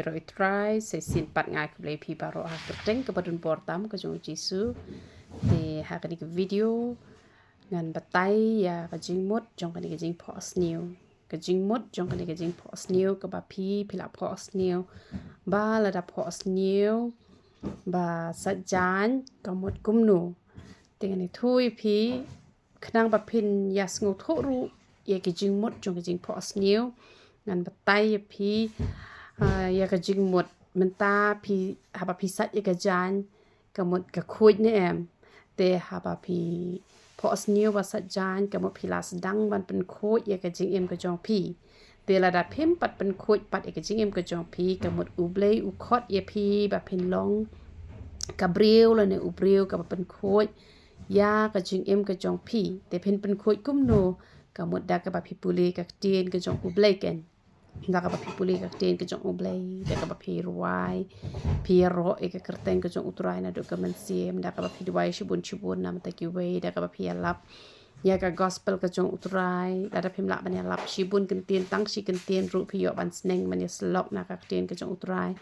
rồi try sẽ xin bắt ngay cái lấy bà rồi học tránh cái bận bor tam cái trong chisu thì học cái video ngàn bắt tay ya cái chính mốt trong cái chính phohsniew cái chính mốt trong cái chính phohsniew cái bà phi là phohsniew ba là phohsniew ba saitjain cái một cung nụ thì cái thui phi khả năng bà pin yas ngô thô ru ya cái chính mốt trong cái chính phohsniew ngàn bắt tay ya phi ya cái chính một mình ta phi haba phi sát ya cái jan cái một cái khuôn nè em để haba phi phohsniew và saitjain cái một phi là đăng vănเป็นโคดya cái chính em cái trong phi để là đặt phim bắtเป็นโคดbắt ya cái chính em cái trong phi cái một ublei u khot ya phi bà pin long cái brio là nè ubrio cáiเป็นโคดya cái chính em cái trong phi để pinเป็นโคดกุ้มโนcái một đã cái bà phi puli cái tiền cái trong ublei ken đã cái bà phi puli cái tiền cái trong ublei đã cái bà phi ruai phi ro cái kerteng cái trong uturai na do cái mình xem đã cái bà phi duai shibun nam ta kiwe đã cái bà phi lap ya cái gospel cái trong uturai đã phim lap mình lap shibun cái tiền tăng shi cái tiền ru phi yo ban sneng mình slok na cái tiền cái trong uturai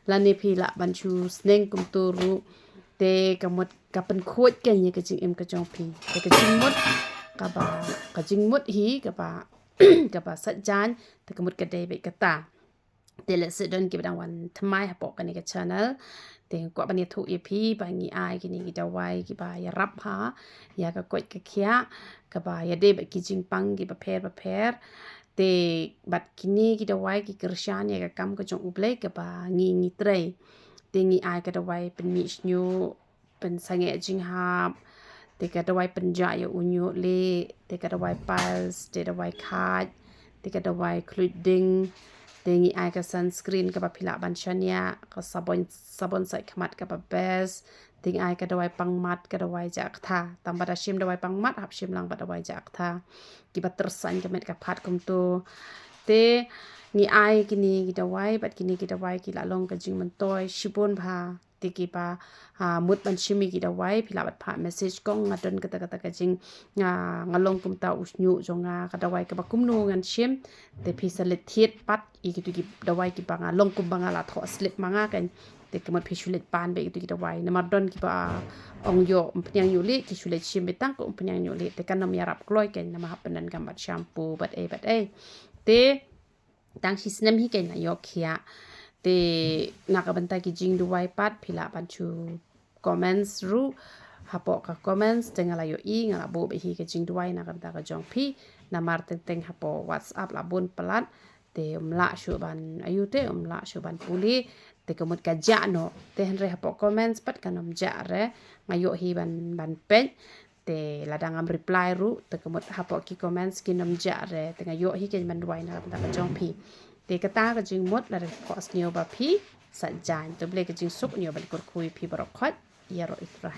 là ne phi lap ban chu sneng kum tu ru te cái một cái bên khối cái như cái chữ em cái trong phi cái chữ mốt cái chữ mốt hí cái bà saitjain thì cái một cái đây bị cái ta để lại sự đơn kịp đăngวันทำไมหาปกกันในcái channelแต่กว่าบันนี้ถูกอีพีบางงี้อายกินนี่จะไว้กี่บ่ายรับหาอยากกดกระเคียกับบ่ายเดบกิจิงปังกี่ประเภทแต่บัดกินนี่กี่จะไว้กี่กระชานอยากกำก็จงอุบเล็กกับบ่างี้เตยแต่งี้อายก็จะไว้เป็นมิชญูเป็นสังเกตจิงหาบแต่ก็จะไว้เป็นจ่ายอุญโยเล่แต่ก็จะไว้ปัลส์แต่จะไว้คาดแต่ก็จะไว้คลุดดิ้งแต่งี้ไอ้ก็ซันสกรีนกับพิลาบัญชนียก็sabonใส่ขมัดกับเบสแต่งี้ไอ้ก็ได้ไว้ปังมัดก็ได้ไว้จากท่าตามบัดชิมได้ไว้ปังมัดหับชิมลังบัดได้ไว้จากท่ากี่บัดตรสันกับเม็ดกับพัดกุมตัวแต่งี้ไอ้กินนี่กี่ได้ไว้บัดกินนี่กี่ได้ไว้กี่ละลงกันจริงมันตัวชิบุนพาติกี่ปามุดบัญชีมีกี่ได้ไว้พิลาบัดผ่านเมสเซจกงงัดดนกระตะกันจริงงาลงกุมตาอุชญูจงก็ได้ไว้กับกุมนูงันชิมแต่พิสเลตเทียดปัดอีกตัวกี่ได้ไว้กี่บางลงกุมบางละถอดสลิปมางกันแต่ก็มันพิชุเลตปานไปอีกตัวกี่ได้ไว้นมาดนกี่ปาองโยมพยังอยู่ลิกี่ชุเลตชิมไปตั้งก็พยังอยู่ลิแต่กันนำยารับกล้อยกันนมาหับเป็นนันกับบัดแชมพูบัดเแต่ตั้งชิสเนมให้กันนายกเขียแต่นักบันทึกจริงด้วยปัดพิลาบัญชูคอมเมนต์รู้ฮับปอกกับคอมเมนต์แต่งอะไรอยู่อีงอะไรบูไปฮีกันจริงด้วยนักบันทึกจงพี่นามาร์แต่งฮับปอกวอทส์แอปละบุญปลัดแต่ละชูบันอายุแต่ละชูบันปุลีแต่ก็มันกระจาโนแต่เห็นเรื่องฮับปอกคอมเมนต์ปัดกันนมจ่าเร่อายุฮีบันเป็นแต่ละดังอัมรีプライรู้แต่ก็มันฮับปอกกี่คอมเมนต์กินนมจ่าเร่แต่อายุฮีกันมันด้วยนักบันทึกจงพี่แต่ก็ตาก็จึงหมดแล้วphohsniewบะพี่สัจจานตัวเล็กก็จึงสุกเหนียวบันกดคุยพี่บรอกคอดเยอะรออีกไร